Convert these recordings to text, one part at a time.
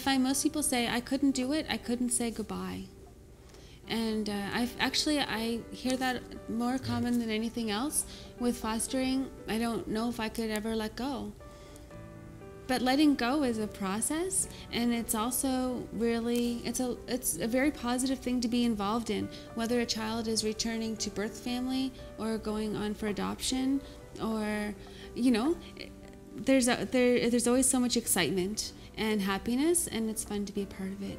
find most people say, I couldn't do it, I couldn't say goodbye. And I hear that more common than anything else. With fostering, I don't know if I could ever let go. But letting go is a process, and it's also really, it's a very positive thing to be involved in, whether a child is returning to birth family or going on for adoption, or, you know, there's always so much excitement and happiness, and it's fun to be a part of it.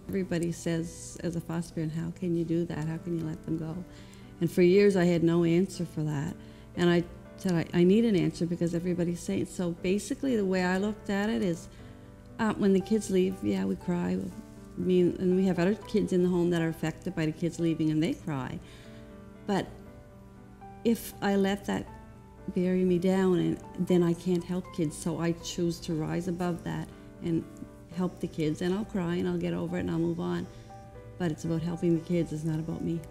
Everybody says, as a foster parent, how can you do that? How can you let them go? And for years I had no answer for that. And I said, I need an answer because everybody's saying. So basically the way I looked at it is, when the kids leave, yeah, we cry. And we have other kids in the home that are affected by the kids leaving, and they cry. But if I let that bury me down, and then I can't help kids, so I choose to rise above that and help the kids, and I'll cry and I'll get over it and I'll move on. But it's about helping the kids, it's not about me.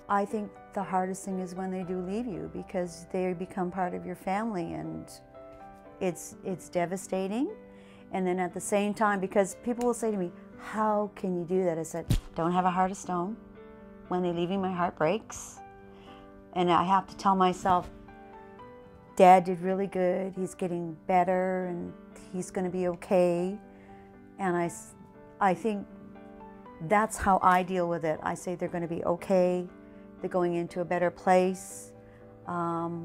I think the hardest thing is when they do leave you, because they become part of your family, and it's devastating. And then at the same time, because people will say to me, how can you do that? I said, don't have a heart of stone. When they're leaving, my heart breaks. And I have to tell myself, Dad did really good, he's getting better, and he's going to be okay. And I think that's how I deal with it. I say they're going to be okay, they're going into a better place, but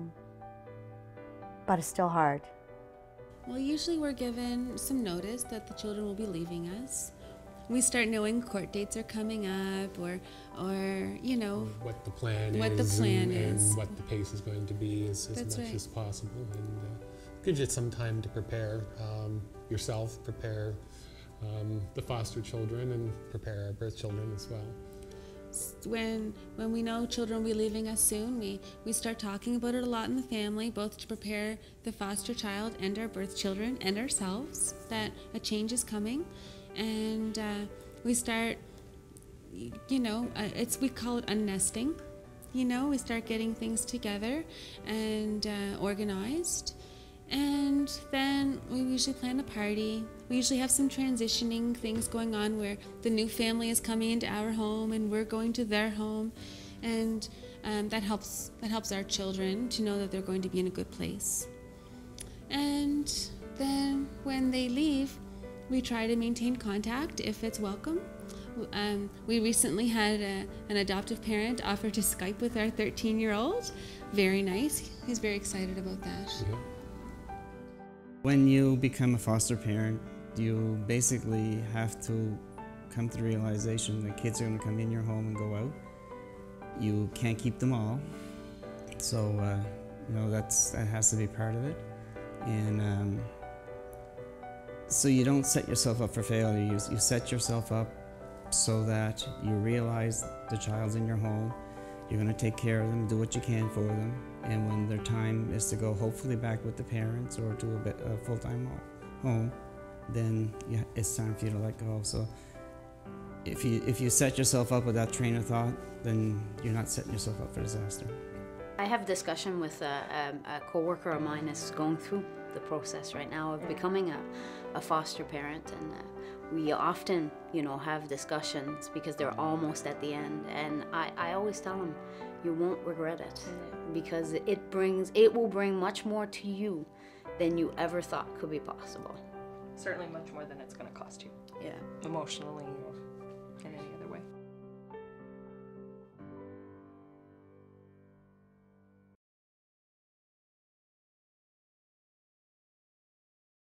it's still hard. Well, usually we're given some notice that the children will be leaving us. We start knowing court dates are coming up, or you know, what the plan is, and what the pace is going to be as much as possible. And gives you some time to prepare yourself, prepare the foster children, and prepare our birth children as well. When we know children will be leaving us soon, we start talking about it a lot in the family, both to prepare the foster child and our birth children and ourselves that a change is coming. And we start, you know, we call it unnesting. You know, we start getting things together and organized. And then we usually plan a party. We usually have some transitioning things going on where the new family is coming into our home and we're going to their home. And that helps our children to know that they're going to be in a good place. And then when they leave, we try to maintain contact if it's welcome. We recently had an adoptive parent offer to Skype with our 13-year-old. Very nice. He's very excited about that. Yeah. When you become a foster parent, you basically have to come to the realization that kids are going to come in your home and go out. You can't keep them all. So, you know, that has to be part of it. And so you don't set yourself up for failure. You set yourself up so that you realize the child's in your home. You're going to take care of them, do what you can for them, and when their time is to go, hopefully back with the parents or to a full-time home, then it's time for you to let go. So if you set yourself up with that train of thought, then you're not setting yourself up for disaster. I have a discussion with a co-worker of mine that's going through the process right now of becoming a foster parent, and we often, you know, have discussions because they're almost at the end, and I always tell them, you won't regret it, because it will bring much more to you than you ever thought could be possible. Certainly much more than it's going to cost you. Yeah. Emotionally or in any other way.